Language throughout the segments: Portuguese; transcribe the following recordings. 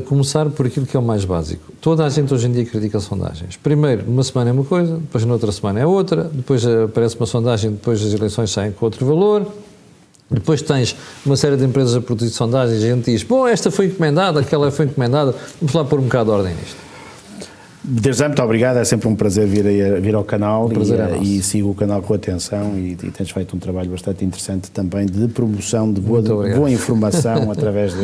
Começar por aquilo que é o mais básico. Toda a gente hoje em dia critica sondagens. Primeiro, numa semana é uma coisa, depois noutra semana é outra, depois aparece uma sondagem, depois as eleições saem com outro valor, depois tens uma série de empresas a produzir sondagens e a gente diz, bom, esta foi encomendada, aquela foi encomendada, vamos lá pôr um bocado de ordem nisto. Desde já, muito obrigado, é sempre um prazer vir ao canal e sigo o canal com atenção e tens feito um trabalho bastante interessante também de promoção de boa informação através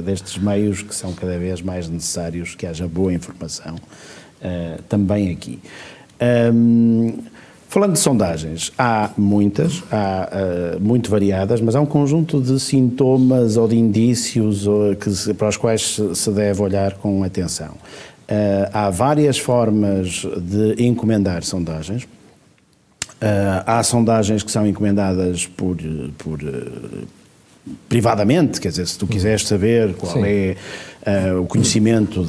destes meios que são cada vez mais necessários, que haja boa informação também aqui. Falando de sondagens, há muitas, muito variadas, mas há um conjunto de sintomas ou de indícios para os quais se deve olhar com atenção. Há várias formas de encomendar sondagens. Há sondagens que são encomendadas privadamente, quer dizer, se tu quiseres saber qual é o conhecimento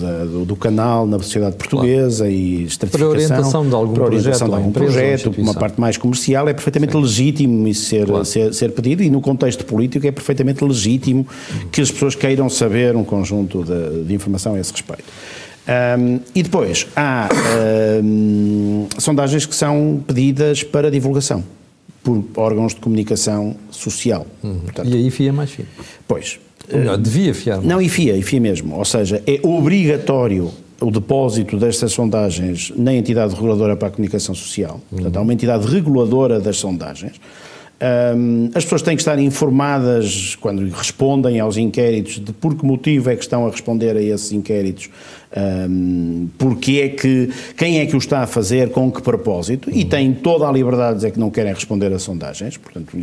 do canal na sociedade portuguesa, claro, e estratificação, para orientação de algum projeto, uma parte mais comercial, é perfeitamente legítimo isso claro, ser pedido, e no contexto político é perfeitamente legítimo que as pessoas queiram saber um conjunto de informação a esse respeito. E depois há sondagens que são pedidas para divulgação por órgãos de comunicação social. Portanto, e aí fia mais fio. Pois. Melhor, devia fiar mais. Não, e fia mesmo. Ou seja, é obrigatório o depósito destas sondagens na entidade reguladora para a comunicação social. Portanto, há uma entidade reguladora das sondagens. As pessoas têm que estar informadas quando respondem aos inquéritos de por que motivo é que estão a responder a esses inquéritos, quem é que o está a fazer, com que propósito, e têm toda a liberdade de dizer que não querem responder a sondagens, portanto,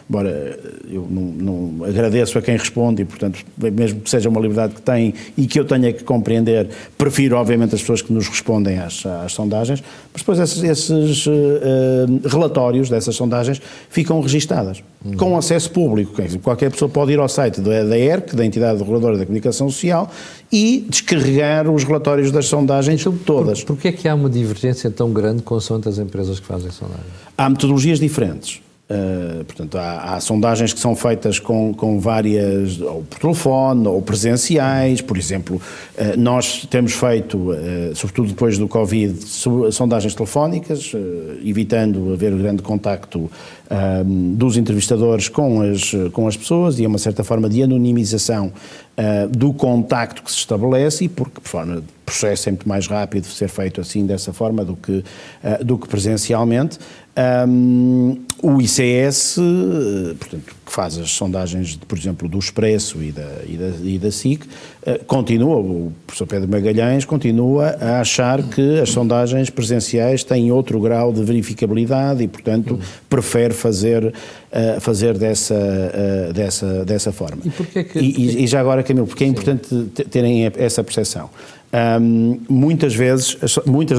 embora eu não agradeço a quem responde e, portanto, mesmo que seja uma liberdade que têm e que eu tenha que compreender, prefiro obviamente as pessoas que nos respondem às sondagens, mas depois esses relatórios dessas sondagens ficam registadas, com acesso público. Qualquer pessoa pode ir ao site da ERC, da Entidade Reguladora da Comunicação Social, e descarregar os relatórios das sondagens todas. Porquê é que há uma divergência tão grande consoante as empresas que fazem sondagens? Há metodologias diferentes. Portanto, há sondagens que são feitas com várias, ou por telefone, ou presenciais. Por exemplo, nós temos feito, sobretudo depois do Covid, sondagens telefónicas, evitando haver grande contacto dos entrevistadores com as pessoas, e é uma certa forma de anonimização do contacto que se estabelece, e porque, por forma, o processo é muito mais rápido ser feito assim, dessa forma, do que presencialmente. O ICS, portanto, que faz as sondagens, por exemplo, do Expresso e da SIC, continua, o professor Pedro Magalhães continua a achar que as sondagens presenciais têm outro grau de verificabilidade e, portanto, prefere fazer dessa forma. E já agora, Camilo, porque é importante terem essa percepção. Muitas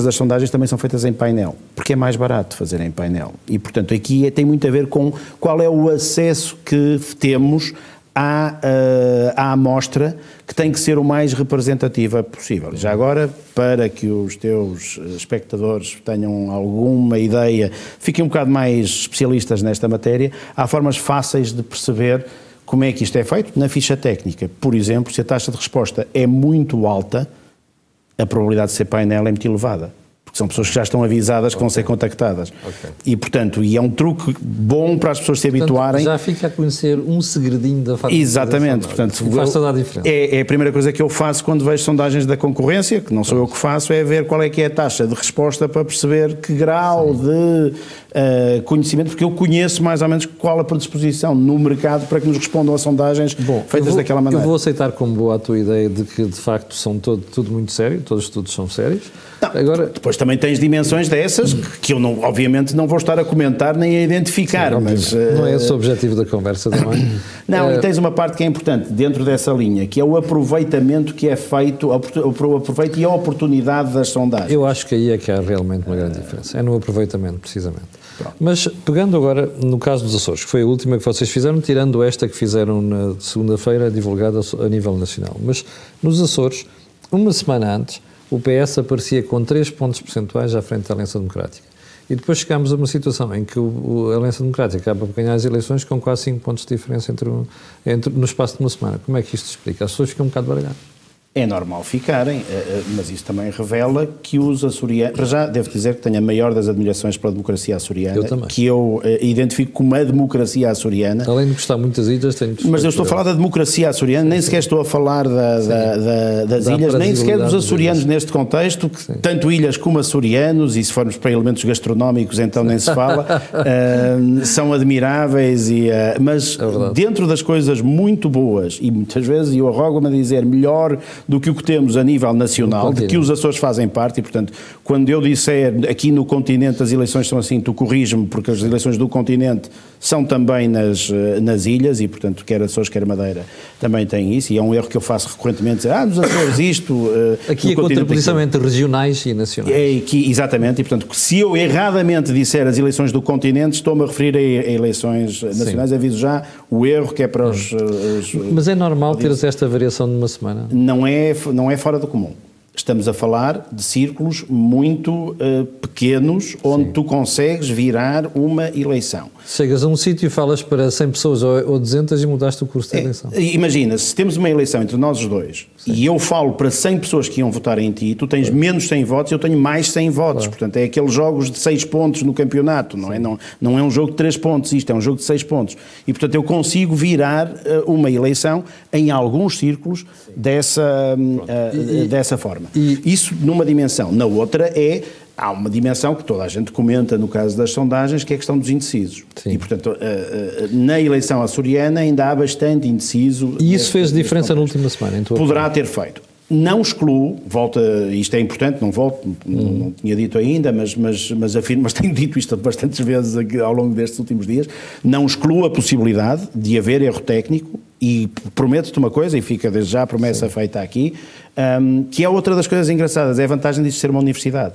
das sondagens também são feitas em painel, porque é mais barato fazer em painel, e portanto aqui tem muito a ver com qual é o acesso que temos à amostra, que tem que ser o mais representativa possível. Já agora, para que os teus espectadores tenham alguma ideia, fiquem um bocado mais especialistas nesta matéria, há formas fáceis de perceber como é que isto é feito na ficha técnica. Por exemplo, se a taxa de resposta é muito alta, a probabilidade de ser painel é muito elevada, porque são pessoas que já estão avisadas que vão ser contactadas. E, portanto, é um truque bom para as pessoas se habituarem. Já fica a conhecer um segredinho da fatura. Exatamente. Portanto, faz toda a diferença. É a primeira coisa que eu faço quando vejo sondagens da concorrência, que não sou eu que faço, é ver qual é que é a taxa de resposta para perceber que grau de conhecimento, porque eu conheço mais ou menos qual a predisposição no mercado para que nos respondam a sondagens feitas daquela maneira. Eu vou aceitar como boa a tua ideia de que, de facto, são tudo muito sério, todos os estudos são sérios. Não, agora, depois também tens dimensões dessas que eu obviamente não vou estar a comentar nem a identificar. Sim, mas não é esse o objetivo da conversa também. Não, e tens uma parte que é importante dentro dessa linha, que é o aproveitamento que é feito, o aproveito e a oportunidade das sondagens. Eu acho que aí é que há realmente uma grande diferença, é no aproveitamento, precisamente. Pronto. Mas pegando agora no caso dos Açores, que foi a última que vocês fizeram, tirando esta que fizeram na segunda-feira, divulgada a nível nacional, mas nos Açores, uma semana antes, o PS aparecia com 3 pontos percentuais à frente da Aliança Democrática. E depois chegámos a uma situação em que a Aliança Democrática acaba por ganhar as eleições com quase 5 pontos de diferença no espaço de uma semana. Como é que isto se explica? As pessoas ficam um bocado baralhadas. É normal ficarem, mas isso também revela que os açorianos... Para já, devo dizer que tenho a maior das admirações pela democracia açoriana, que eu identifico como a democracia açoriana. Além de gostar muito das ilhas, tenho... Mas eu estou a falar da democracia açoriana, nem sequer estou a falar das ilhas, nem sequer dos açorianos neste contexto, que tanto ilhas como açorianos, e se formos para elementos gastronómicos então nem se fala, são admiráveis, mas dentro das coisas muito boas, e muitas vezes eu arrogo-me a dizer melhor do que o que temos a nível nacional, de que os Açores fazem parte, e portanto, quando eu disser aqui no continente as eleições são assim, tu corrige-me, porque as eleições do continente são também nas ilhas, e portanto, quer Açores, quer Madeira, também têm isso, e é um erro que eu faço recorrentemente, dizer, nos Açores isto... Aqui a contraposição entre regionais e nacionais. Exatamente, e portanto, se eu erradamente disser as eleições do continente, estou-me a referir a eleições nacionais, aviso já o erro que é para os... Mas é normal teres esta variação numa semana? Não é fora do comum. Estamos a falar de círculos muito pequenos, onde tu consegues virar uma eleição. Chegas a um sítio e falas para 100 pessoas ou 200 e mudaste o curso da eleição. Imagina, se temos uma eleição entre nós os dois, e eu falo para 100 pessoas que iam votar em ti, tu tens menos 100 votos, eu tenho mais 100 votos. Portanto, é aqueles jogos de 6 pontos no campeonato, não é? Não é um jogo de 3 pontos, isto é um jogo de 6 pontos. E, portanto, eu consigo virar uma eleição em alguns círculos dessa forma. Isso numa dimensão. Na outra há uma dimensão que toda a gente comenta no caso das sondagens, que é a questão dos indecisos. Sim. E, portanto, na eleição açoriana ainda há bastante indeciso. E isso fez diferença na última semana? Poderá ter feito. Não excluo, isto é importante, não tinha dito ainda, mas afirmo, mas tenho dito isto bastantes vezes ao longo destes últimos dias, não excluo a possibilidade de haver erro técnico, e prometo-te uma coisa, e fica desde já a promessa feita aqui, que é outra das coisas engraçadas, é a vantagem disto ser uma universidade.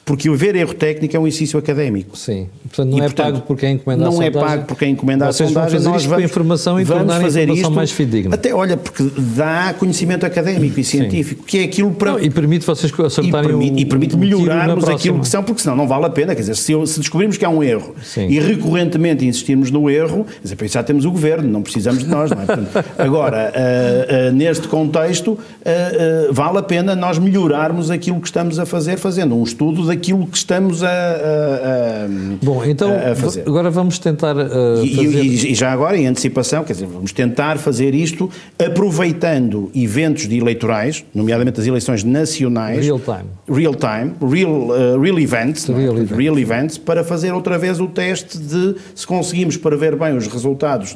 Porque o haver erro técnico é um exercício académico. Sim. Portanto, não é pago por quem encomenda a sondagem. Não é pago por quem encomenda a sondagem. Vocês vão fazer isto com a informação e tornar a informação mais fidedigna. Até, olha, porque dá conhecimento académico e científico, que é aquilo para... E permite vocês acertarem e permite melhorarmos aquilo que são, porque senão não vale a pena. Quer dizer, se descobrirmos que há um erro e recorrentemente insistirmos no erro, quer dizer, já temos o governo, não precisamos de nós, não é? Portanto, agora, neste contexto, vale a pena nós melhorarmos aquilo que estamos a fazer, fazendo um estudo daquilo que estamos Bom, então, a fazer. Agora vamos tentar e já agora, em antecipação, quer dizer, vamos tentar fazer isto aproveitando eventos eleitorais, nomeadamente as eleições nacionais. Real events, para fazer outra vez o teste de se conseguimos prever bem os resultados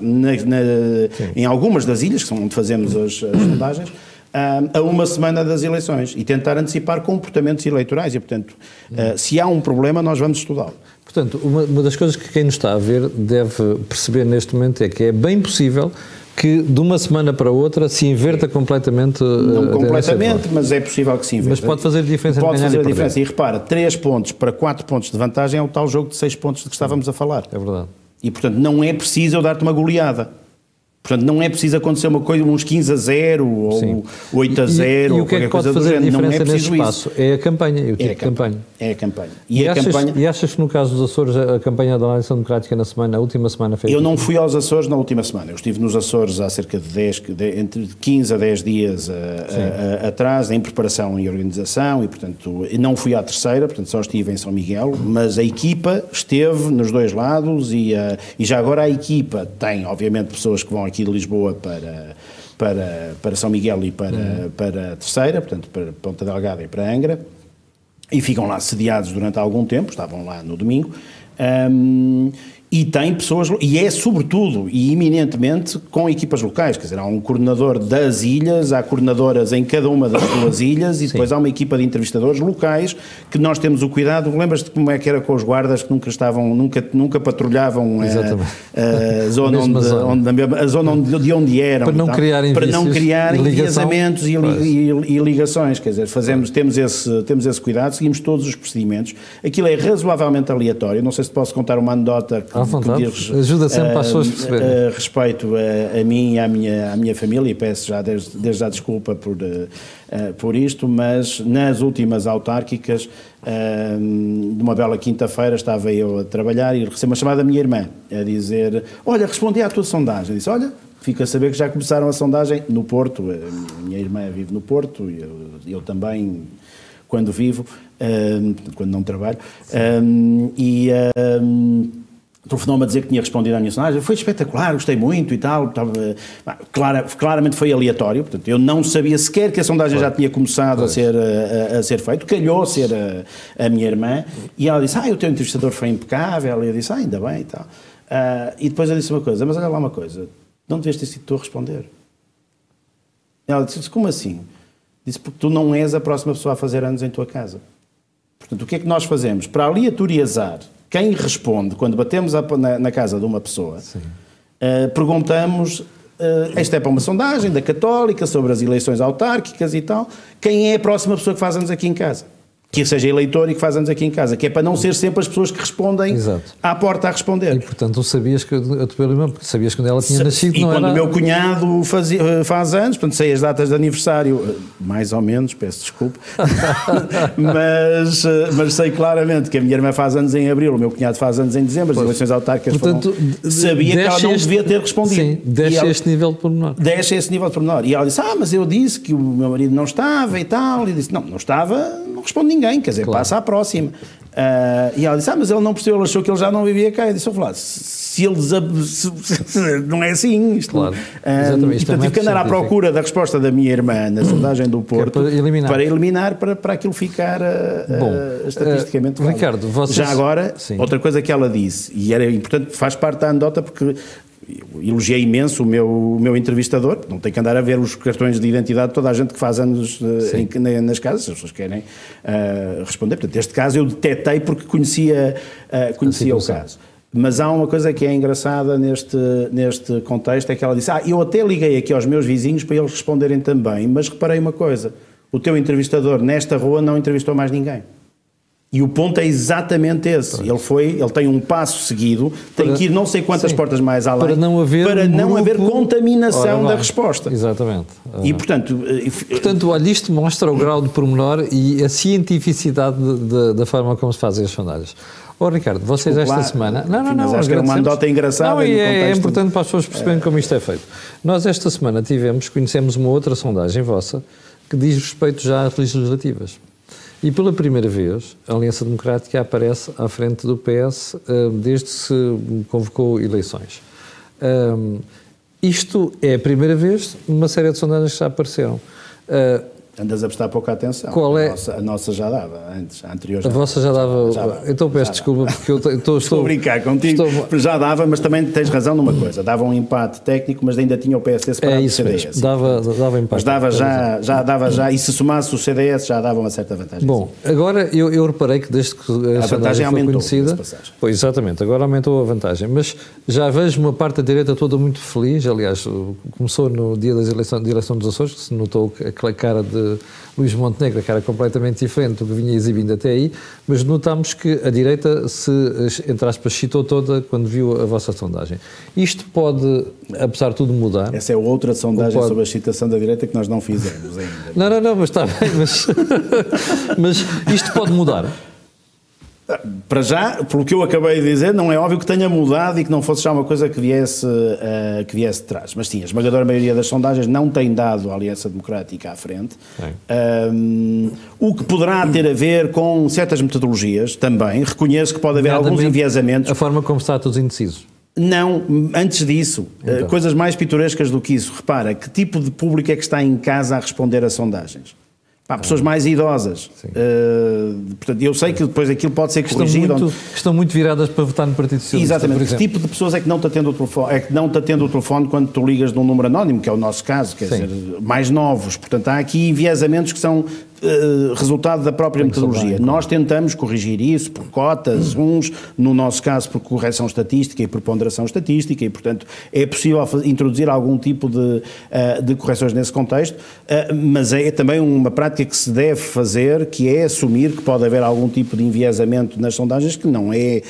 em algumas das ilhas, que são onde fazemos as sondagens, a uma semana das eleições e tentar antecipar comportamentos eleitorais e, portanto, se há um problema, nós vamos estudá-lo. Portanto, uma das coisas que quem nos está a ver deve perceber neste momento é que é bem possível que de uma semana para outra se inverta completamente. Não completamente, mas é possível que se inverta. Mas pode fazer diferença. Pode fazer a diferença. E repara, 3 pontos para 4 pontos de vantagem é o tal jogo de 6 pontos de que estávamos a falar. É verdade. E, portanto, não é preciso eu dar-te uma goleada. Portanto, não é preciso acontecer uma coisa, uns 15-0 ou 8-0 ou qualquer coisa do género. Não é preciso isso. É a campanha, e o tipo de campanha. É a campanha. E achas que no caso dos Açores a campanha da Aliança Democrática a última semana fez? Eu não fui aos Açores na última semana. Eu estive nos Açores há cerca de entre 15 a 10 dias atrás, em preparação e organização, e portanto não fui à terceira, portanto só estive em São Miguel, mas a equipa esteve nos dois lados e já agora a equipa tem, obviamente, pessoas que vão aqui de Lisboa para São Miguel e para a Terceira, portanto para Ponta Delgada e para Angra, e ficam lá sediados durante algum tempo, estavam lá no domingo, e tem pessoas, e é sobretudo e eminentemente com equipas locais, quer dizer, há um coordenador das ilhas, há coordenadoras em cada uma das duas ilhas e depois há uma equipa de entrevistadores locais que nós temos o cuidado, lembras-te como é que era com os guardas que nunca patrulhavam a zona de onde eram, para não criar enviesamentos e ligações, quer dizer, temos esse cuidado, seguimos todos os procedimentos, aquilo é razoavelmente aleatório, não sei se te posso contar uma anedota que À vontade. Ajuda sempre para as pessoas perceberem. Respeito a mim e à minha família, e peço já desde já desculpa por isto, mas nas últimas autárquicas, de uma bela quinta-feira, estava eu a trabalhar e recebi uma chamada da minha irmã a dizer: olha, respondi à tua sondagem. Eu disse: olha, fico a saber que já começaram a sondagem no Porto. A minha irmã vive no Porto, eu também, quando vivo, quando não trabalho, telefonou-me a dizer que tinha respondido à minha sondagem. Foi espetacular, gostei muito e tal. Claramente foi aleatório, portanto, eu não sabia sequer que a sondagem já tinha começado a ser feito. Calhou ser a minha irmã, e ela disse: o teu entrevistador foi impecável. E eu disse: ainda bem e tal. E depois eu disse uma coisa: mas olha lá uma coisa, não devias ter sido tu a responder. Ela disse: como assim? Disse: porque tu não és a próxima pessoa a fazer anos em tua casa. Portanto, o que é que nós fazemos? Para aleatorizar quem responde quando batemos na casa de uma pessoa, perguntamos, esta é para uma sondagem da Católica sobre as eleições autárquicas e tal, quem é a próxima pessoa que faz anos aqui em casa? Que seja eleitor e que faz anos aqui em casa, que é para não ser sempre as pessoas que respondem à porta a responder. E, portanto, tu sabias que a tua irmã, porque sabias quando ela tinha nascido, não era... E quando o meu cunhado faz anos, portanto, sei as datas de aniversário, mais ou menos, peço desculpa, mas sei claramente que a minha irmã faz anos em abril, o meu cunhado faz anos em dezembro, as eleições autárquicas sabia que ela não devia ter respondido. Sim, desce a este nível de pormenor. Desce a esse nível de pormenor. E ela disse: mas eu disse que o meu marido não estava e tal, e disse: não estava, não responde ninguém. Quer dizer, passa à próxima. E ela disse: mas ele não percebeu, ele achou que ele já não vivia cá. Eu disse: se ele não é assim. Isto, claro. E portanto, tive que andar à procura da resposta da minha irmã na sondagem do Porto para eliminar, para aquilo ficar estatisticamente válido. Ricardo, vocês... Já agora, outra coisa que ela disse, e era importante, faz parte da anedota, porque eu elogiei imenso o meu entrevistador, não tem que andar a ver os cartões de identidade de toda a gente que faz anos nas casas, se as pessoas querem responder. Portanto, este caso eu detetei porque conhecia o caso. Mas há uma coisa que é engraçada neste contexto, é que ela disse: eu até liguei aqui aos meus vizinhos para eles responderem também, mas reparei uma coisa, o teu entrevistador nesta rua não entrevistou mais ninguém. E o ponto é exatamente esse. Ele tem um passo seguido, tem que ir não sei quantas portas mais além para não haver contaminação da resposta. Exatamente. E portanto, olha, isto mostra o grau de pormenor e a cientificidade da forma como se fazem as sondagens. Ricardo, vocês esta semana... Mas acho que é uma anedota engraçada. É importante para as pessoas perceberem como isto é feito. Nós esta semana conhecemos uma outra sondagem vossa que diz respeito já às legislativas. E pela primeira vez, a Aliança Democrática aparece à frente do PS desde que se convocou eleições. Isto é a primeira vez numa série de sondagens que já apareceram. Andas a prestar pouca atenção. Qual é? A nossa já dava, antes, a anterior já dava. A vossa já dava. Então peço desculpa porque eu estou a brincar contigo. Já dava, mas também tens razão numa coisa. Dava um empate técnico, mas ainda tinha o PSD separado do CDS. Mesmo. Dava empate. Mas dava já, e se somasse o CDS já dava uma certa vantagem. Bom, agora eu reparei que desde que a vantagem foi conhecida... Pois, exatamente, agora aumentou a vantagem. Mas já vejo uma parte da direita toda muito feliz. Aliás, começou no dia de eleição dos Açores, que se notou aquela cara de Luís Montenegro, que era completamente diferente do que vinha exibindo até aí, mas notámos que a direita se, entre aspas, chitou toda quando viu a vossa sondagem. Isto pode, apesar de tudo, mudar? Essa é outra sondagem sobre a citação da direita que nós não fizemos ainda. Não, mas está bem, mas isto pode mudar? Para já, pelo que eu acabei de dizer, não é óbvio que tenha mudado e que não fosse já uma coisa que viesse de trás. Mas sim, a esmagadora maioria das sondagens não tem dado a Aliança Democrática à frente. O que poderá ter a ver com certas metodologias também. Reconheço que pode haver alguns enviesamentos. A forma como está todos indecisos. Não, antes disso, coisas mais pitorescas do que isso. Repara, que tipo de público é que está em casa a responder a sondagens? Pessoas mais idosas. Portanto, eu sei que depois aquilo pode ser corrigido. Estão muito viradas para votar no Partido Socialista. Exatamente. Que tipo de pessoas é que não te atende o telefone, quando tu ligas de um número anónimo, que é o nosso caso, quer dizer, mais novos. Portanto, há aqui enviesamentos que são resultado da própria metodologia. Nós tentamos corrigir isso por cotas, no nosso caso por correção estatística e por ponderação estatística, e portanto é possível introduzir algum tipo de correções nesse contexto, mas é também uma prática prática que se deve fazer, que é assumir que pode haver algum tipo de enviesamento nas sondagens, que não é,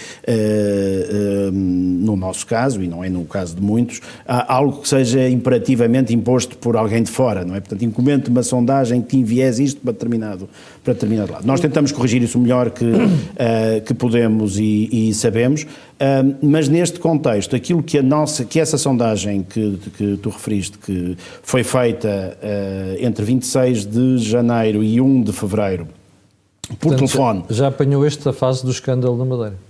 no nosso caso, e não é no caso de muitos, algo que seja imperativamente imposto por alguém de fora, não é? Portanto, encomende uma sondagem que enviese isto para determinado lado. Nós tentamos corrigir isso o melhor que podemos e sabemos, mas neste contexto, aquilo que essa sondagem que tu referiste, que foi feita entre 26 de janeiro e 1 de fevereiro, por telefone... Já apanhou esta fase do escândalo na Madeira?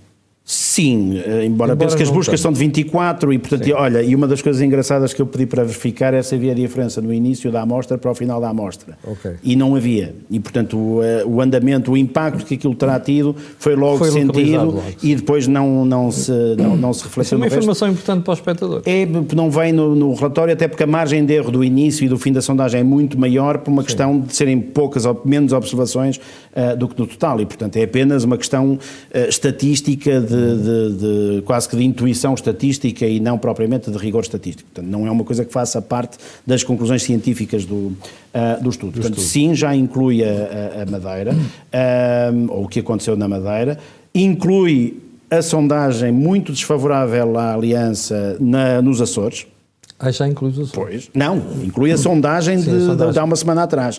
Sim, embora penso que as buscas são de 24 e, portanto, olha, e uma das coisas engraçadas que eu pedi para verificar é se havia diferença no início da amostra para o final da amostra. E não havia. E, portanto, o andamento, o impacto que aquilo terá tido foi logo sentido e depois não se refletiu. Isso é uma informação importante para o espectador. Não vem no relatório, até porque a margem de erro do início e do fim da sondagem é muito maior por uma questão de serem menos observações do que do total e, portanto, é apenas uma questão estatística quase que de intuição estatística e não propriamente de rigor estatístico. Portanto, não é uma coisa que faça parte das conclusões científicas do estudo. Portanto, sim, já inclui a Madeira, ou o que aconteceu na Madeira, inclui a sondagem muito desfavorável à aliança nos Açores. Já inclui os Açores? Pois, não, inclui a sondagem de há uma semana atrás.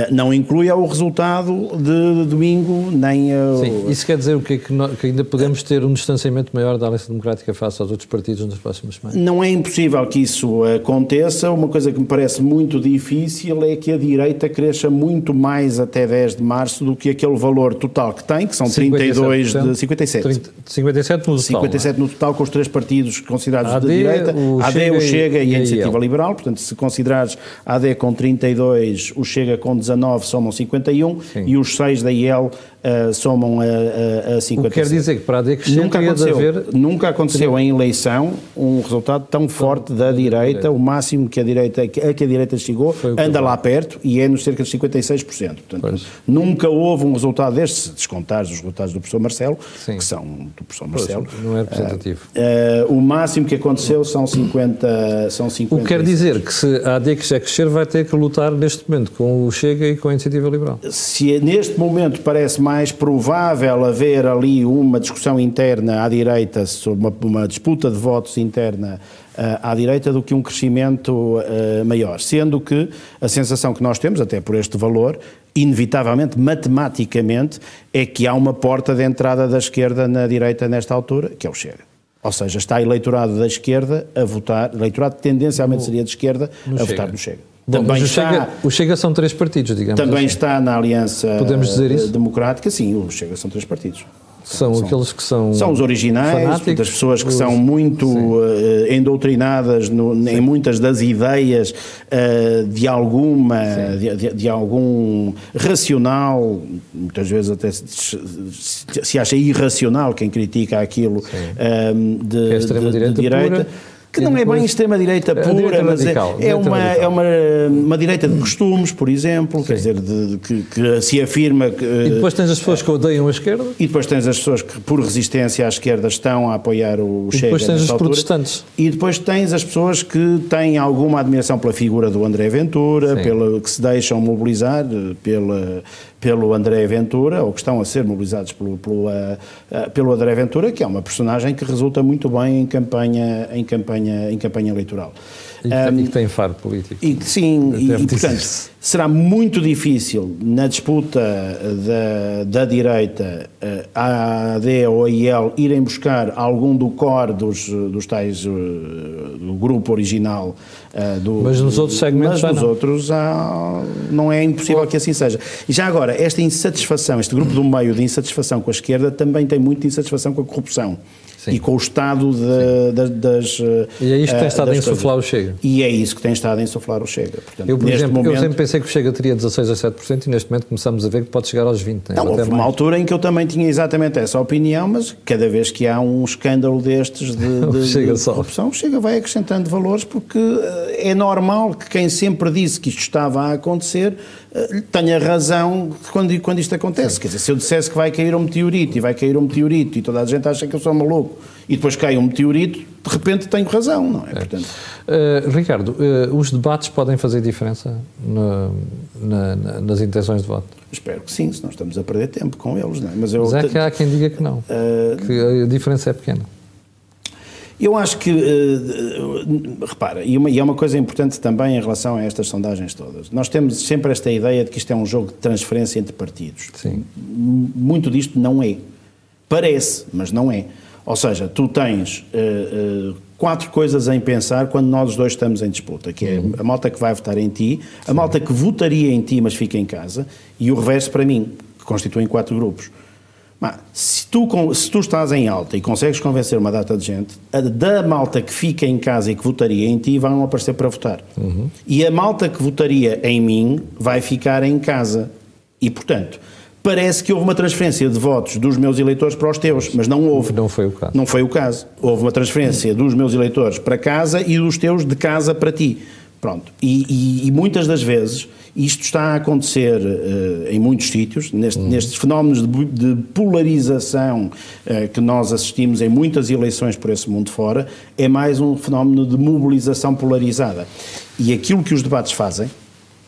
Não inclui o resultado de domingo, nem... Sim, isso quer dizer o quê? Que ainda podemos ter um distanciamento maior da Aliança Democrática face aos outros partidos nas próximas semanas? Não é impossível que isso aconteça. Uma coisa que me parece muito difícil é que a direita cresça muito mais até 10 de março do que aquele valor total que tem, que são 32 de 57. 57 no total. 57 no total, com os três partidos considerados de direita. AD, o Chega e a Iniciativa Liberal, portanto, se considerares a AD com 32, o Chega com 19, somam 51, e os 6 da IEL somam a 57. O que quer dizer que para a AD crescer nunca aconteceu em eleição um resultado tão forte da direita, o máximo que a direita chegou anda lá perto e é nos cerca de 56%. Portanto, nunca houve um resultado deste, se descontares os resultados do professor Marcelo, que são do professor Marcelo. Não é representativo. O máximo que aconteceu são 50. O que quer dizer que se a AD quiser crescer vai ter que lutar neste momento com o Chega e com a Iniciativa Liberal. Se neste momento parece mais provável haver ali uma discussão interna à direita, sobre uma disputa de votos interna à direita, do que um crescimento maior. Sendo que a sensação que nós temos, até por este valor, inevitavelmente, matematicamente, é que há uma porta de entrada da esquerda na direita nesta altura, que é o Chega. Ou seja, está eleitorado da esquerda a votar, eleitorado que tendencialmente seria de esquerda, a votar no Chega. Bom, também o Chega são 3 partidos, digamos também assim. Está na Aliança Democrática, sim, o Chega são 3 partidos. São aqueles que são... São os originais, das pessoas que são muito endoutrinadas em muitas das ideias de algum racional, muitas vezes até se acha irracional quem critica aquilo de direita. Que não é bem extrema-direita pura, mas é uma direita de costumes, por exemplo, quer dizer, que se afirma... E depois tens as pessoas que odeiam a esquerda? E depois tens as pessoas que, por resistência à esquerda, estão a apoiar o Chega. E depois tens os protestantes. E depois tens as pessoas que têm alguma admiração pela figura do André Ventura, que se deixam mobilizar pelo André Ventura, ou que estão a ser mobilizados pelo André Ventura, que é uma personagem que resulta muito bem em campanha eleitoral. E que tem faro político. Portanto, será muito difícil na disputa da direita a AD ou a IEL irem buscar algum do core dos tais do grupo original. Mas nos outros segmentos mas nos outros não é impossível que assim seja. E já agora, esta insatisfação, este grupo do meio de insatisfação com a esquerda também tem muita insatisfação com a corrupção. Sim. E com o estado das... E é isto que tem estado a insuflar o Chega. E é isso que tem estado a insuflar o Chega. Portanto, eu, por exemplo, eu sempre pensei que o Chega teria 16 a 7% e neste momento começamos a ver que pode chegar aos 20%. Não, houve uma altura em que eu também tinha exatamente essa opinião, mas cada vez que há um escândalo destes de corrupção, o Chega vai acrescentando valores, porque é normal que quem sempre disse que isto estava a acontecer tenha razão quando isto acontece. Sim. Quer dizer, se eu dissesse que vai cair um meteorito e toda a gente acha que eu sou maluco e depois cai um meteorito, de repente tenho razão, não é? Portanto, Ricardo, os debates podem fazer diferença nas intenções de voto? Espero que sim, senão estamos a perder tempo com eles, não é? Mas é que há quem diga que não, que a diferença é pequena. Eu acho que, repara, e é uma coisa importante também em relação a estas sondagens todas, nós temos sempre esta ideia de que isto é um jogo de transferência entre partidos. Sim. Muito disto não é. Parece, mas não é. Ou seja, tu tens 4 coisas em pensar quando nós os dois estamos em disputa, que é a malta que vai votar em ti, a malta que votaria em ti mas fica em casa, e o reverso para mim, que constituem 4 grupos. Mas, se tu estás em alta e consegues convencer uma data de gente, da malta que fica em casa e que votaria em ti vão aparecer para votar. E a malta que votaria em mim vai ficar em casa. E, portanto, parece que houve uma transferência de votos dos meus eleitores para os teus, mas não houve. Não foi o caso. Não foi o caso. Houve uma transferência dos meus eleitores para casa e dos teus de casa para ti. Pronto. E muitas das vezes isto está a acontecer em muitos sítios, nestes fenómenos de polarização que nós assistimos em muitas eleições por esse mundo fora, é mais um fenómeno de mobilização polarizada. E aquilo que os debates fazem,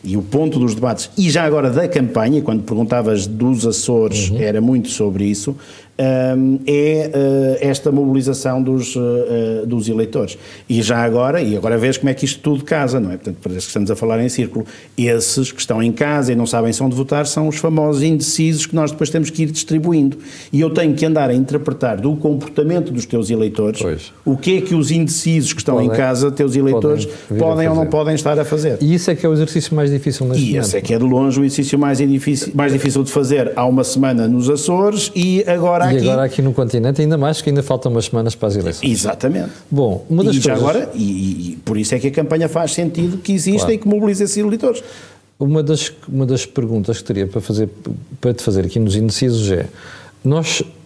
e o ponto dos debates, e já agora da campanha, quando perguntavas dos Açores, era muito sobre isso, é esta mobilização dos eleitores. E já agora, e agora vês como é que isto tudo casa, não é? Portanto, parece que estamos a falar em círculo. Esses que estão em casa e não sabem se onde votar são os famosos indecisos que nós depois temos que ir distribuindo. E eu tenho que andar a interpretar do comportamento dos teus eleitores o que é que os indecisos que estão em casa, teus eleitores, podem ou não podem estar a fazer. E isso é que é o exercício mais difícil neste momento. E esse é que é de longe o exercício mais difícil de fazer. Há uma semana nos Açores e agora aqui no continente, ainda mais, que ainda faltam umas semanas para as eleições. Exatamente. Bom, uma das coisas... agora, e por isso é que a campanha faz sentido que exista e que mobiliza esses eleitores. Uma das perguntas que teria para te fazer aqui nos indecisos é,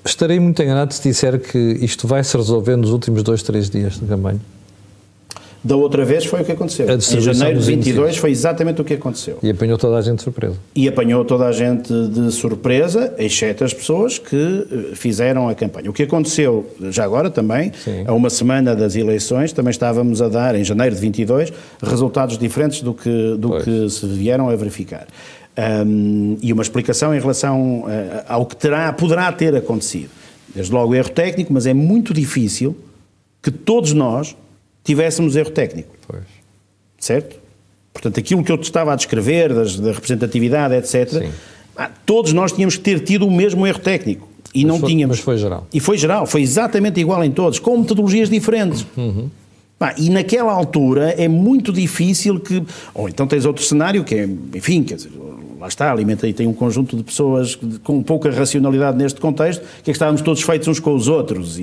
estarei muito enganado se disser que isto vai se resolver nos últimos 2, 3 dias de campanha? Da outra vez foi o que aconteceu. Em janeiro de 22 foi exatamente o que aconteceu. E apanhou toda a gente de surpresa. E apanhou toda a gente de surpresa, exceto as pessoas que fizeram a campanha. O que aconteceu, já agora também, a uma semana das eleições, também estávamos a dar, em janeiro de 22, resultados diferentes do que se vieram a verificar. E uma explicação em relação ao que poderá ter acontecido. Desde logo erro técnico, mas é muito difícil que todos nós tivéssemos erro técnico. Certo? Portanto, aquilo que eu te estava a descrever, da representatividade, etc., todos nós tínhamos que ter tido o mesmo erro técnico. E não tínhamos. Mas foi geral. E foi geral, foi exatamente igual em todos, com metodologias diferentes. E naquela altura é muito difícil que... Ou então tens outro cenário que é, enfim, quer dizer, lá está, alimenta e tem um conjunto de pessoas com pouca racionalidade neste contexto, que é que estávamos todos feitos uns com os outros.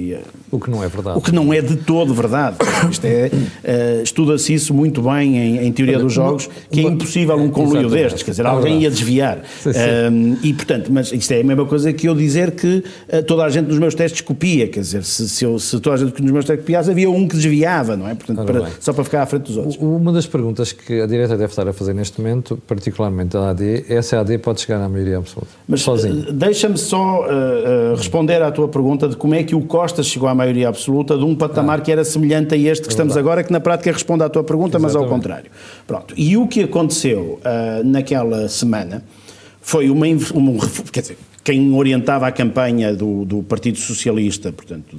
O que não é verdade. O que não é de todo verdade. Isto estuda-se isso muito bem em teoria dos jogos, que é impossível um conluio destes, quer dizer, alguém ia desviar. E, portanto, mas isto é a mesma coisa que eu dizer que toda a gente nos meus testes copia, quer dizer, se toda a gente nos meus testes copiasse, havia um que desviava, não é? Portanto, só para ficar à frente dos outros. Uma das perguntas que a direita deve estar a fazer neste momento, particularmente a AD, é se a AD pode chegar à maioria absoluta. Mas sozinho. Deixa-me só responder à tua pergunta de como é que o Costa chegou à maioria absoluta de um patamar que era semelhante a este que estamos agora, que na prática responde à tua pergunta, mas ao contrário. Pronto. E o que aconteceu naquela semana foi quer dizer, quem orientava a campanha do Partido Socialista, portanto,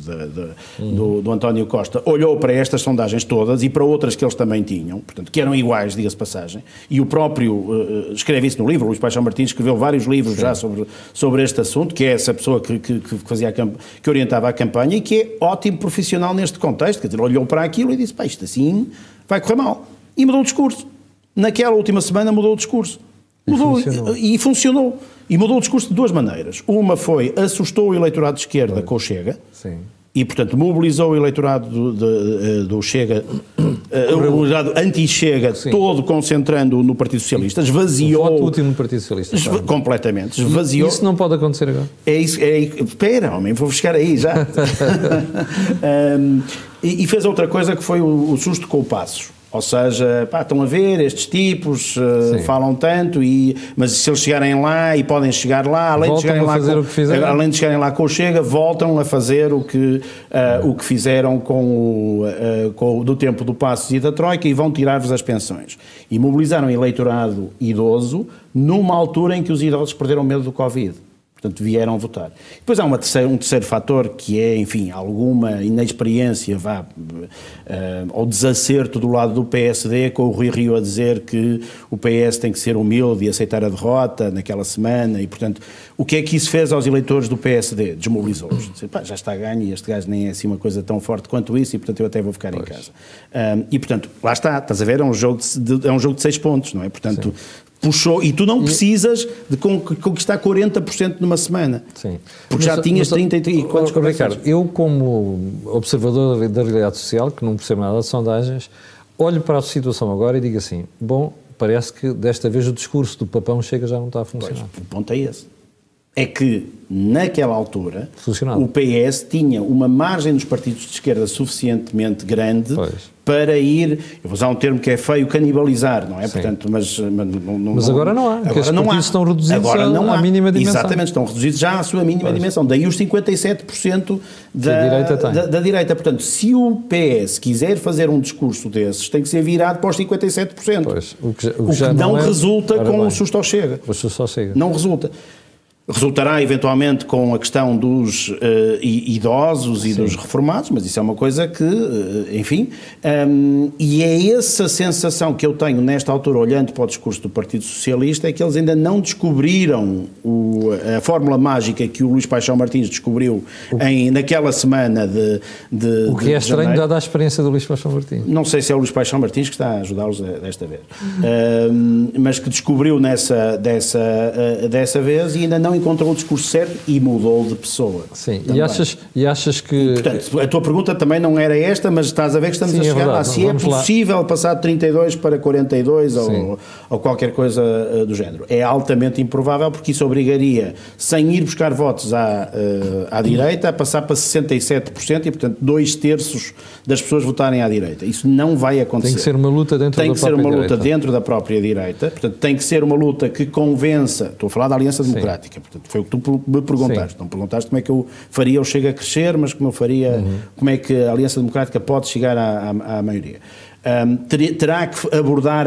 do António Costa, olhou para estas sondagens todas e para outras que eles também tinham, portanto, que eram iguais, diga-se passagem, e o próprio escreve isso no livro, Luís Paixão Martins escreveu vários livros já sobre este assunto, que é essa pessoa que orientava a campanha e que é ótimo profissional neste contexto, quer dizer, olhou para aquilo e disse, isto assim vai correr mal. E mudou o discurso. Naquela última semana mudou o discurso. E funcionou. E mudou o discurso de duas maneiras. Uma foi, assustou o eleitorado de esquerda com o Chega. Sim. E, portanto, mobilizou o eleitorado do Chega, o eleitorado anti-Chega, todo concentrando no Partido Socialista. Esvaziou... O voto útil no Partido Socialista. Completamente. Esvaziou... Isso não pode acontecer agora? Espera, homem, vou chegar aí já. E fez outra coisa que foi o susto com o Passos. Ou seja, pá, estão a ver, estes tipos falam tanto, mas se eles chegarem lá e podem chegar lá, além de chegarem lá com o Chega, voltam a fazer o que fizeram do tempo do Passos e da Troika e vão tirar-vos as pensões. E mobilizaram o eleitorado idoso numa altura em que os idosos perderam medo do Covid. Portanto, vieram votar. Depois há um terceiro fator que é, enfim, alguma inexperiência, ou desacerto do lado do PSD, com o Rui Rio a dizer que o PS tem que ser humilde e aceitar a derrota naquela semana e, portanto, o que é que isso fez aos eleitores do PSD? Desmobilizou-os. Já está ganho e este gajo nem é assim uma coisa tão forte quanto isso e, portanto, eu até vou ficar em casa. E, portanto, lá está, estás a ver, é um jogo de 6 pontos, não é? Portanto, puxou, e tu não precisas de conquistar 40% numa semana. Sim. Porque já tinhas 30 e quantos Ricardo, eu como observador da realidade social, que não percebo nada de sondagens, olho para a situação agora e digo assim, bom, parece que desta vez o discurso do papão Chega já não está a funcionar. Pois, o ponto é esse. É que, naquela altura, funcionava. O PS tinha uma margem dos partidos de esquerda suficientemente grande para ir, eu vou usar um termo que é feio, canibalizar, não é? Sim. Portanto, mas agora não há, porque os partidos estão reduzidos à mínima dimensão. Exatamente, estão reduzidos já à sua mínima dimensão. Daí os 57% da direita. Portanto, se o PS quiser fazer um discurso desses, tem que ser virado para os 57%. Pois, o que não resulta com o susto ao Chega. O susto ao Chega. Não resulta. Resultará eventualmente com a questão dos idosos e dos reformados, mas isso é uma coisa que, enfim, e é essa sensação que eu tenho nesta altura, olhando para o discurso do Partido Socialista, é que eles ainda não descobriram a fórmula mágica que o Luís Paixão Martins descobriu naquela semana de o que é estranho dada a experiência do Luís Paixão Martins. Não sei se é o Luís Paixão Martins que está a ajudá-los desta vez, mas que descobriu dessa vez e ainda não encontrou o discurso certo e mudou de pessoa. Sim, e achas que... Portanto, a tua pergunta também não era esta, mas estás a ver que estamos a chegar lá. Se é possível passar de 32 para 42 ou qualquer coisa do género. É altamente improvável porque isso obrigaria, sem ir buscar votos à direita, a passar para 67% e, portanto, 2/3 das pessoas votarem à direita. Isso não vai acontecer. Tem que ser uma luta dentro da própria direita. Portanto, tem que ser uma luta que convença... Estou a falar da Aliança Democrática. Portanto, foi o que tu me perguntaste. Sim. Não perguntaste como é que eu faria o Chega a crescer, mas como eu faria, como é que a Aliança Democrática pode chegar à maioria. Terá que abordar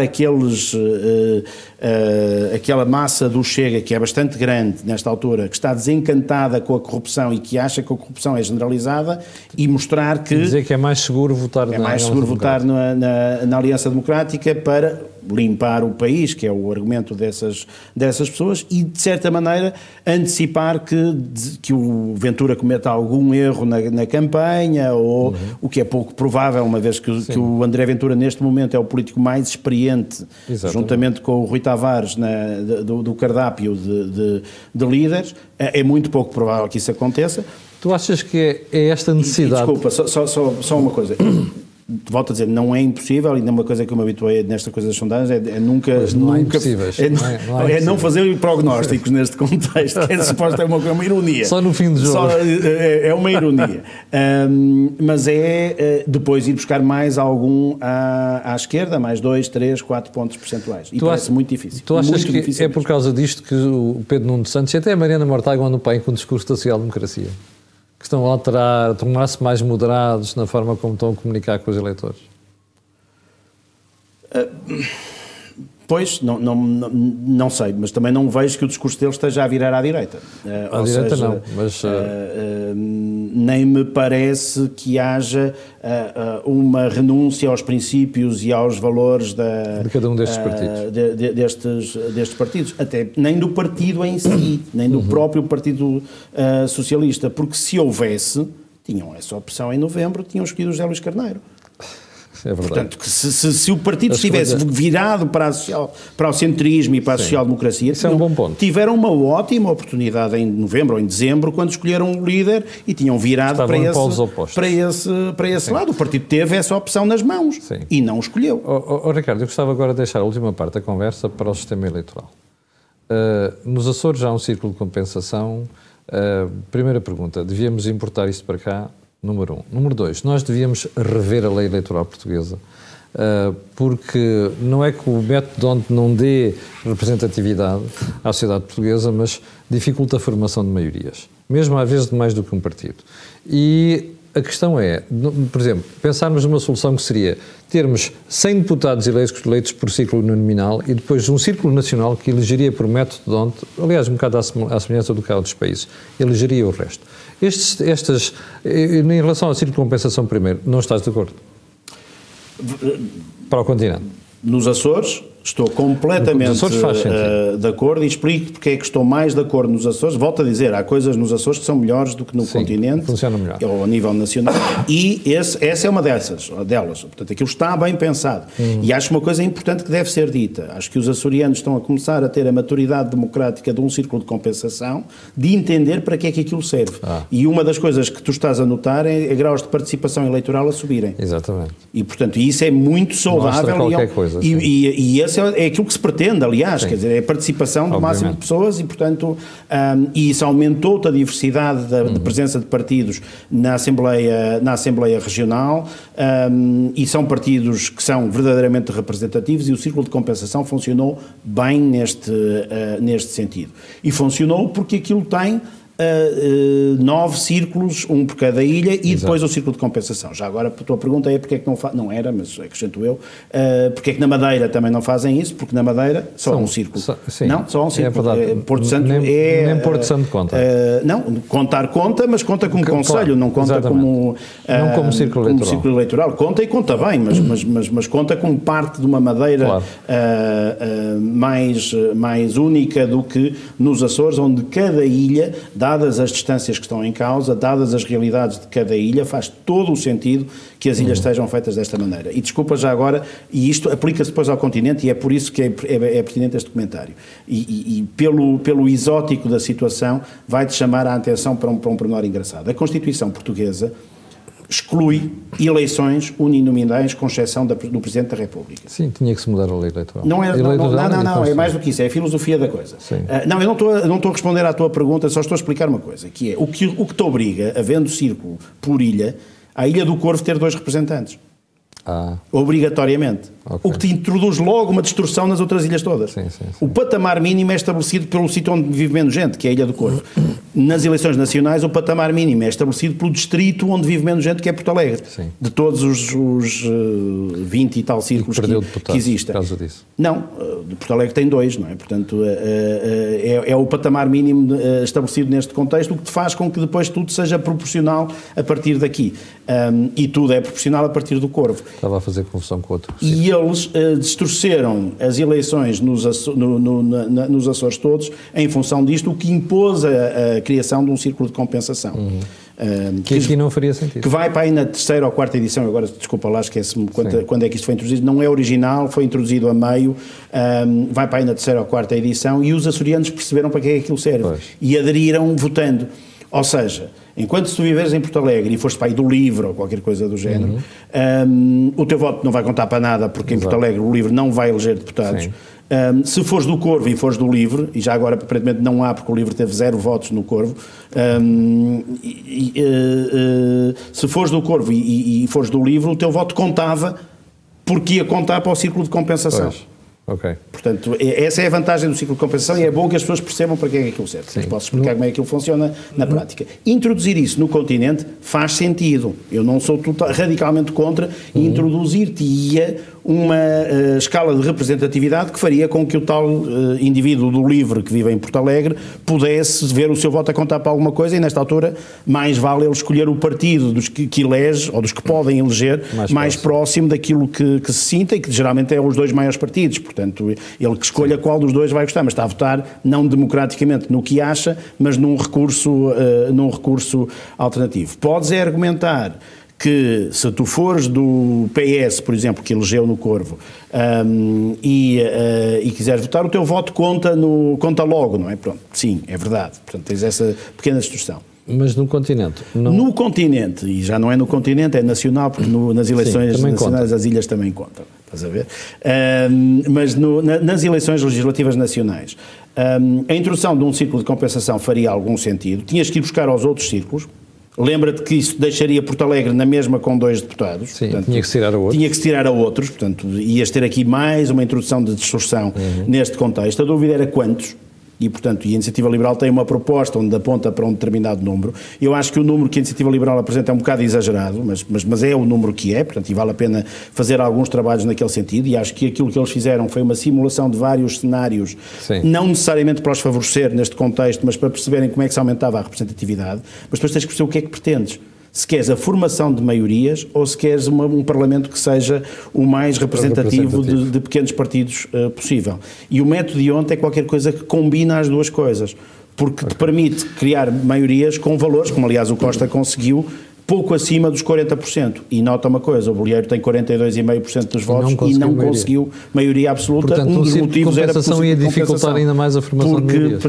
aquela massa do Chega, que é bastante grande nesta altura, que está desencantada com a corrupção e que acha que a corrupção é generalizada, e mostrar que... Dizer que é mais seguro votar na Aliança Democrática para limpar o país, que é o argumento dessas pessoas, e de certa maneira antecipar que o Ventura cometa algum erro na campanha, ou o que é pouco provável, uma vez que o André Ventura neste momento é o político mais experiente, juntamente com o Rui Tavares do cardápio de líderes, é muito pouco provável que isso aconteça. Tu achas que é esta necessidade... Desculpa, só uma coisa... Volto a dizer, não é impossível, e uma coisa que eu me habituei nesta coisa das sondagens é nunca... Não é impossíveis. Não fazer prognósticos neste contexto, que é uma ironia. Só no fim do jogo. É uma ironia. Mas depois ir buscar mais algum à esquerda, mais 2, 3, 4 pontos percentuais. E parece muito difícil. Tu achas que é por causa disto que o Pedro Nuno Santos e até a Mariana Mortágua andam para aí com o discurso da social-democracia? Que estão a alterar, a tornar-se mais moderados na forma como estão a comunicar com os eleitores? Pois, não sei, mas também não vejo que o discurso deles esteja a virar à direita. À direita não, mas... nem me parece que haja uma renúncia aos princípios e aos valores de cada um destes partidos. Destes partidos. Até nem do partido em si, nem do próprio Partido Socialista, porque se houvesse, tinham essa opção em novembro, tinham escolhido o José Luís Carneiro. É verdade. Portanto, se o partido estivesse virado para o centrismo e para a social-democracia, tiveram uma ótima oportunidade em novembro ou em dezembro, quando escolheram um líder e tinham virado para esse lado. O partido teve essa opção nas mãos e não escolheu. Ricardo, eu gostava agora de deixar a última parte da conversa para o sistema eleitoral. Nos Açores há um círculo de compensação. Primeira pergunta, devíamos importar isto para cá? Número 1. Número 2, nós devíamos rever a lei eleitoral portuguesa. porque não é que o método onde não dê representatividade à sociedade portuguesa, mas dificulta a formação de maiorias, mesmo às vezes de mais do que um partido. E a questão é, por exemplo, pensarmos numa solução que seria termos 100 deputados eleitos por círculo nominal e depois um círculo nacional que elegeria por método de onde, aliás, um bocado à semelhança do que há outros países, elegeria o resto. Em relação ao círculo de compensação primeiro, não estás de acordo? Para o continente. Nos Açores, estou completamente de acordo e explico porque é que estou mais de acordo nos Açores. Volto a dizer, há coisas nos Açores que são melhores do que no continente. Funciona melhor. Ou a nível nacional. E essa é uma delas. Portanto, aquilo está bem pensado. E acho uma coisa importante que deve ser dita. Acho que os açorianos estão a começar a ter a maturidade democrática de um círculo de compensação, de entender para que é que aquilo serve. E uma das coisas que tu estás a notar é graus de participação eleitoral a subirem. Exatamente. E, portanto, isso é muito saudável. E esse é aquilo que se pretende, aliás, quer dizer, é a participação do máximo de pessoas e, portanto, e isso aumentou-te a diversidade de presença de partidos na Assembleia Regional, e são partidos que são verdadeiramente representativos e o círculo de compensação funcionou bem neste sentido. E funcionou porque aquilo tem 9 círculos, um por cada ilha, e depois o círculo de compensação. Já agora, a tua pergunta é porque é que não fazem, não era, mas acrescento eu, porque é que na Madeira também não fazem isso, porque na Madeira só há um círculo. Não, só há um círculo. É verdade. Porto Santo nem Porto Santo conta. Não, contar conta, mas conta como conselho, não conta como círculo eleitoral. Conta e conta bem, mas conta como parte de uma Madeira mais única do que nos Açores, onde cada ilha, dadas as distâncias que estão em causa, dadas as realidades de cada ilha, faz todo o sentido que as ilhas sejam feitas desta maneira. E desculpa já agora, e isto aplica-se depois ao continente, e é por isso que é pertinente este comentário. E pelo exótico da situação, vai-te chamar a atenção para um pormenor engraçado. A Constituição portuguesa exclui eleições uninominais, com exceção do Presidente da República. Sim, tinha que se mudar a lei eleitoral. Não, é mais do que isso, é a filosofia da coisa. Não, eu não estou a responder à tua pergunta, só estou a explicar uma coisa, que é, o que te obriga, havendo círculo por ilha, a Ilha do Corvo ter 2 representantes. Obrigatoriamente. O que te introduz logo uma distorção nas outras ilhas todas. Sim. O patamar mínimo é estabelecido pelo sítio onde vive menos gente, que é a Ilha do Corvo. Nas eleições nacionais, o patamar mínimo é estabelecido pelo distrito onde vive menos gente, que é Porto Alegre. Sim. De todos os 20 e tal círculos que existem. Por causa disso. Não, Porto Alegre tem 2, não é? Portanto, é o patamar mínimo estabelecido neste contexto, o que te faz com que depois tudo seja proporcional a partir daqui. E tudo é proporcional a partir do Corvo. Estava a fazer confusão com outro. E eles distorceram as eleições nos Açores todos em função disto, o que impôs a criação de um círculo de compensação. Que aqui não faria sentido. Que vai para aí na 3ª ou 4ª edição, agora desculpa lá, esquece-me quando é que isto foi introduzido, não é original, foi introduzido a meio, vai para aí na 3ª ou 4ª edição, e os açorianos perceberam para que é que aquilo serve, e aderiram votando. Ou seja, enquanto se tu viveres em Porto Alegre e foste para aí do LIVRE ou qualquer coisa do género, o teu voto não vai contar para nada, porque em Porto Alegre o LIVRE não vai eleger deputados. Se fores do Corvo e fores do LIVRE, e já agora aparentemente não há, porque o LIVRE teve 0 votos no Corvo, se fores do Corvo e fores do LIVRE, o teu voto contava, porque ia contar para o círculo de compensação. Portanto, essa é a vantagem do ciclo de compensação, e é bom que as pessoas percebam para que é que aquilo serve. Mas posso explicar como é que aquilo funciona na prática. Introduzir isso no continente faz sentido. Eu não sou radicalmente contra, introduzir-te-ia uma escala de representatividade que faria com que o tal indivíduo do LIVRE que vive em Porto Alegre pudesse ver o seu voto a contar para alguma coisa, e nesta altura mais vale ele escolher o partido dos que elege, ou dos que podem eleger, mais próximo daquilo que se sinta, e que geralmente é os 2 maiores partidos. Portanto, ele que escolha qual dos 2 vai gostar, mas está a votar não democraticamente no que acha, mas num recurso alternativo. Podes argumentar que se tu fores do PS, por exemplo, que elegeu no Corvo, e quiseres votar, o teu voto conta logo, não é? Pronto, sim, é verdade. Portanto, tens essa pequena distorção. Mas no continente? Não... No continente, e já não é no continente, é nacional, porque nas eleições nacionais as ilhas também contam, estás a ver? Mas nas eleições legislativas nacionais, a introdução de um círculo de compensação faria algum sentido. Tinhas que ir buscar aos outros círculos, Lembra-te que isso deixaria Porto Alegre na mesma com 2 deputados. Sim, portanto, tinha que se tirar a outros. Tinha que se tirar a outros, portanto, ias ter aqui mais uma introdução de distorção neste contexto. A dúvida era quantos. E, portanto, a Iniciativa Liberal tem uma proposta onde aponta para um determinado número. Eu acho que o número que a Iniciativa Liberal apresenta é um bocado exagerado, mas é o número que é, portanto, e vale a pena fazer alguns trabalhos naquele sentido, e acho que aquilo que eles fizeram foi uma simulação de vários cenários, não necessariamente para os favorecer neste contexto, mas para perceberem como é que se aumentava a representatividade, mas depois tens que perceber o que é que pretendes. Se queres a formação de maiorias ou se queres um Parlamento que seja o mais representativo de pequenos partidos possível. E o método de ontem é qualquer coisa que combina as duas coisas, porque te permite criar maiorias com valores, como aliás o Costa conseguiu, pouco acima dos 40%. E nota uma coisa, o Bolieiro tem 42,5% dos votos e não conseguiu maioria absoluta. Portanto, um dos motivos era a ia dificultar ainda mais a formação de maiorias.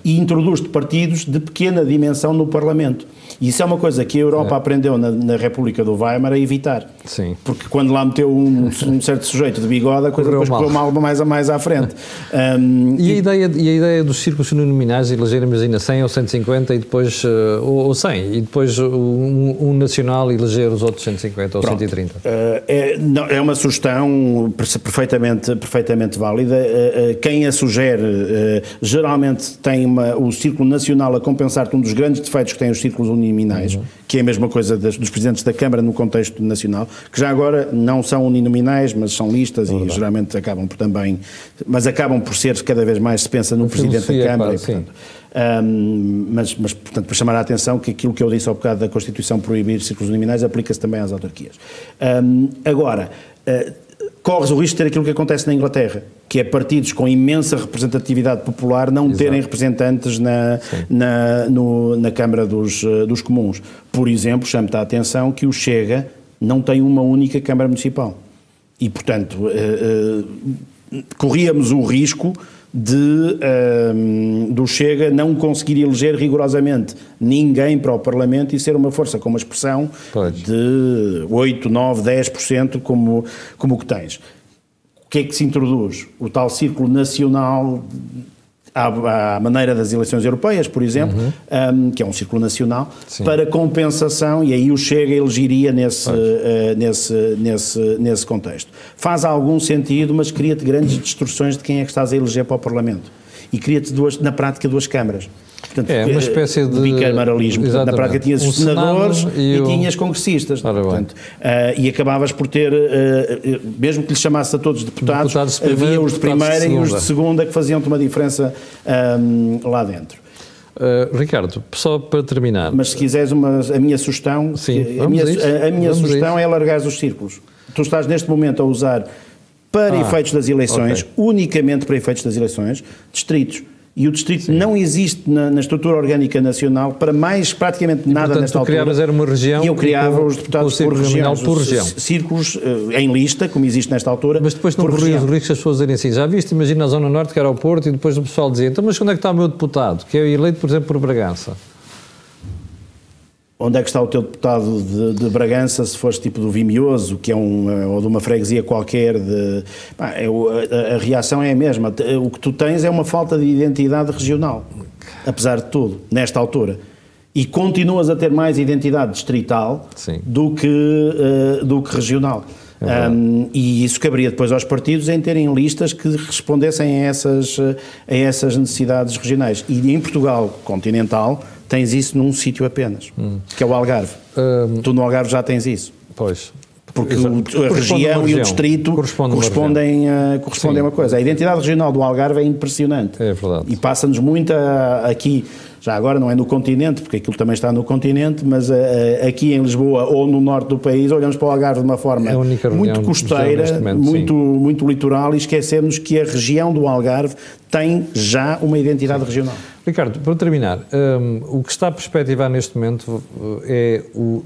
E introduz-te partidos de pequena dimensão no Parlamento. E isso é uma coisa que a Europa aprendeu na República do Weimar a evitar. Sim. Porque quando lá meteu um certo sujeito de bigode, a coisa depois correu mal mais à frente. E a ideia dos círculos uninominais, eleger, imagina, 100 ou 150 e depois, ou 100, e depois um nacional eleger os outros 150 ou 130? É uma sugestão perfeitamente válida. Quem a sugere geralmente tem o círculo nacional a compensar-te um dos grandes defeitos que têm os círculos uninominais, que é a mesma coisa dos presidentes da Câmara no contexto nacional, que já agora não são uninominais, mas são listas e geralmente acabam por ser cada vez mais, se pensa no presidente da Câmara. E, portanto, portanto, para chamar a atenção que aquilo que eu disse ao bocado da Constituição proibir círculos uninominais aplica-se também às autarquias. Agora, corres o risco de ter aquilo que acontece na Inglaterra, que é partidos com imensa representatividade popular não terem representantes na Câmara dos Comuns. Por exemplo, chamo-te a atenção que o Chega não tem uma única Câmara Municipal. E, portanto, corríamos o risco do Chega não conseguir eleger rigorosamente ninguém para o Parlamento e ser uma força com uma expressão de 8, 9, 10% como o que tens. O que é que se introduz? O tal círculo nacional à maneira das eleições europeias, por exemplo, que é um círculo nacional, para compensação, e aí o Chega elegeria nesse contexto. Faz algum sentido, mas cria-te grandes distorções de quem é que estás a eleger para o Parlamento. E cria-te, na prática, 2 câmaras. Portanto, uma espécie de bicameralismo. Portanto, na prática tinhas os senadores e tinhas congressistas. Portanto, e acabavas por ter, mesmo que lhes chamasse a todos deputados havia os de primeira e os de segunda que faziam-te uma diferença lá dentro. Ricardo, só para terminar. Mas se quiseres a minha sugestão, a minha sugestão é alargares os círculos. Tu estás neste momento a usar para efeitos das eleições, unicamente para efeitos das eleições, distritos. E o distrito não existe na estrutura orgânica nacional para mais praticamente nada. Portanto, nesta altura. Criavas era uma região. E eu criava os deputados por região. Círculos em lista, como existe nesta altura. Mas depois não corrias o risco das pessoas dizerem assim, já viste, imagina a Zona Norte que era o Porto e depois o pessoal dizia, então mas onde é que está o meu deputado, que é eleito, por exemplo, por Bragança? Onde é que está o teu deputado de Bragança, se fores tipo do Vimioso, que é ou de uma freguesia qualquer, a reação é a mesma. O que tu tens é uma falta de identidade regional, apesar de tudo, nesta altura. E continuas a ter mais identidade distrital do que regional. E isso caberia depois aos partidos em terem listas que respondessem a essas necessidades regionais. E em Portugal continental tens isso num sítio apenas, que é o Algarve. Tu no Algarve já tens isso. Pois. Porque a região e o distrito correspondem a uma coisa. A identidade regional do Algarve é impressionante. É verdade. E passa-nos muito aqui, já agora não é no continente, porque aquilo também está no continente, mas aqui em Lisboa ou no norte do país, olhamos para o Algarve de uma forma muito costeira, muito litoral, e esquecemos que a região do Algarve tem já uma identidade regional. Ricardo, para terminar, o que está a perspectivar neste momento é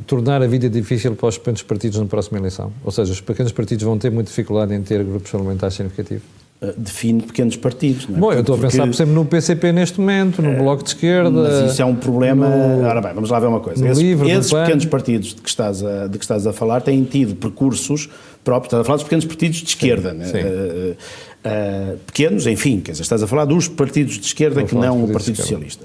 tornar a vida difícil para os pequenos partidos na próxima eleição? Ou seja, os pequenos partidos vão ter muita dificuldade em ter grupos parlamentares significativos? define pequenos partidos. Não é? Bom, eu estou a pensar, por exemplo, no PCP neste momento, no Bloco de Esquerda... Mas isso é um problema... Ora bem, vamos lá ver uma coisa. Esses pequenos partidos de que estás a falar têm tido percursos próprios. Estás a falar dos pequenos partidos de esquerda, né? Pequenos, enfim, quer dizer, estás a falar dos partidos de esquerda que não o Partido Socialista.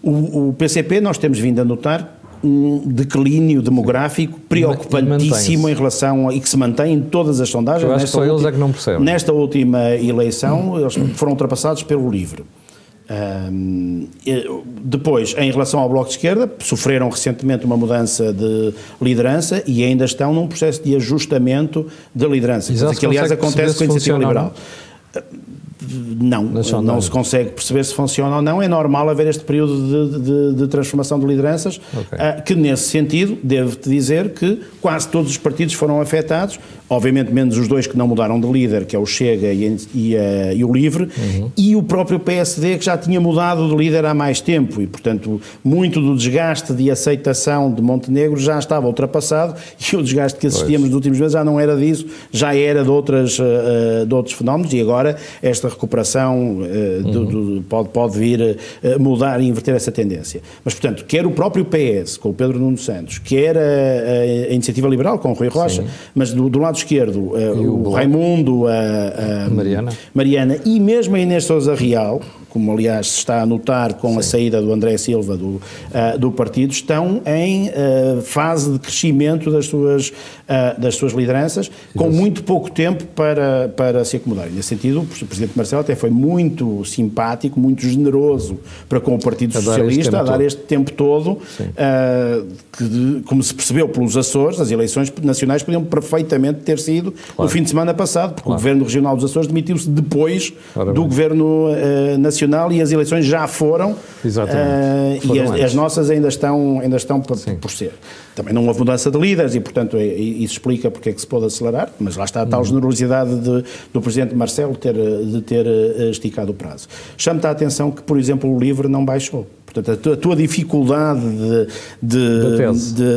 O PCP nós temos vindo a notar um declínio demográfico preocupantíssimo em relação e que se mantém em todas as sondagens. Eu acho que só eles é que não percebem. Nesta última eleição, eles foram ultrapassados pelo LIVRE. Depois, em relação ao Bloco de Esquerda, sofreram recentemente uma mudança de liderança e ainda estão num processo de ajustamento de liderança, que aliás acontece com a Iniciativa Liberal. Não se consegue perceber se funciona ou não. É normal haver este período de transformação de lideranças, que nesse sentido, devo-te dizer que quase todos os partidos foram afetados, obviamente menos os dois que não mudaram de líder, que é o Chega e o LIVRE, e o próprio PSD, que já tinha mudado de líder há mais tempo, e portanto muito do desgaste de aceitação de Montenegro já estava ultrapassado, e o desgaste que assistíamos nos últimos meses já não era disso, já era de outros fenómenos, e agora esta recuperação pode vir mudar e inverter essa tendência. Mas, portanto, quer o próprio PS, com o Pedro Nuno Santos, quer a Iniciativa Liberal, com o Rui Rocha, mas do lado esquerdo, o Raimundo, a Mariana e mesmo a Inês Sousa Real, como aliás se está a notar com a saída do André Silva do partido, estão em fase de crescimento das suas lideranças, com muito pouco tempo para se acomodarem. Nesse sentido, o Presidente Marcelo até foi muito simpático, muito generoso para com o Partido Socialista, a dar este tempo todo, que, como se percebeu pelos Açores, as eleições nacionais podiam perfeitamente ter sido no fim de semana passado, porque o Governo Regional dos Açores demitiu-se depois do Governo Nacional e as eleições já foram, e as nossas ainda estão por ser. Também não houve mudança de líderes e, portanto, isso explica porque é que se pode acelerar, mas lá está a tal generosidade do Presidente Marcelo de ter esticado o prazo. Chamo-te a atenção que, por exemplo, o LIVRE não baixou. Portanto, a tua dificuldade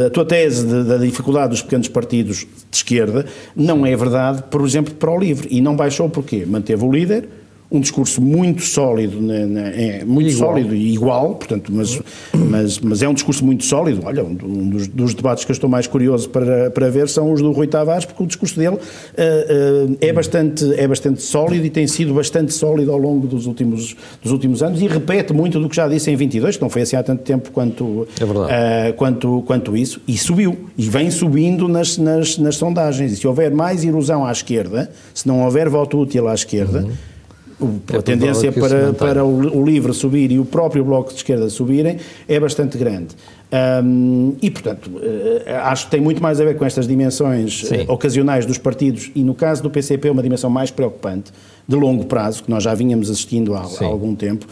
a tua tese da dificuldade dos pequenos partidos de esquerda não é verdade, por exemplo, para o LIVRE. E não baixou porquê? Manteve o líder, um discurso muito sólido, sólido e igual, portanto, mas é um discurso muito sólido. Olha, um dos debates que eu estou mais curioso para ver são os do Rui Tavares, porque o discurso dele é bastante sólido e tem sido bastante sólido ao longo dos últimos anos e repete muito do que já disse em 22, que não foi assim há tanto tempo quanto isso, e subiu, e vem subindo nas sondagens. E se houver mais erosão à esquerda, se não houver voto útil à esquerda, a tendência para o LIVRE subir e o próprio Bloco de Esquerda subirem é bastante grande. E, portanto, acho que tem muito mais a ver com estas dimensões ocasionais dos partidos e, no caso do PCP, uma dimensão mais preocupante, de longo prazo, que nós já vínhamos assistindo há algum tempo.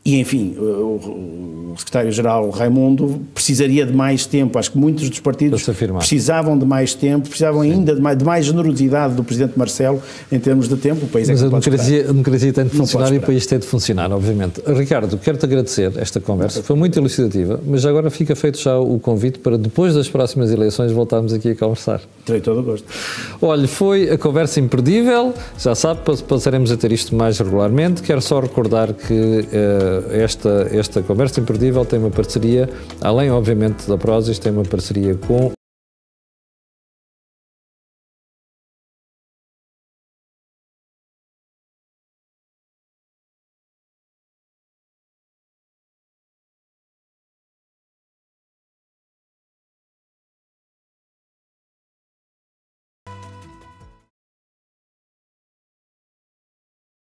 E, enfim, o secretário-geral Raimundo precisaria de mais tempo. Acho que muitos dos partidos precisavam de mais tempo, precisavam ainda de mais generosidade do Presidente Marcelo em termos de tempo. O país mas a democracia tem de funcionar e o país tem de funcionar, obviamente. Ricardo, quero-te agradecer esta conversa, foi muito elucidativa, mas agora fica feito já o convite para depois das próximas eleições voltarmos aqui a conversar. Terei todo o gosto. Olha, foi a conversa imperdível, já sabe, passaremos a ter isto mais regularmente. Quero só recordar que esta conversa imperdível tem uma parceria, além obviamente da Prozis, tem uma parceria com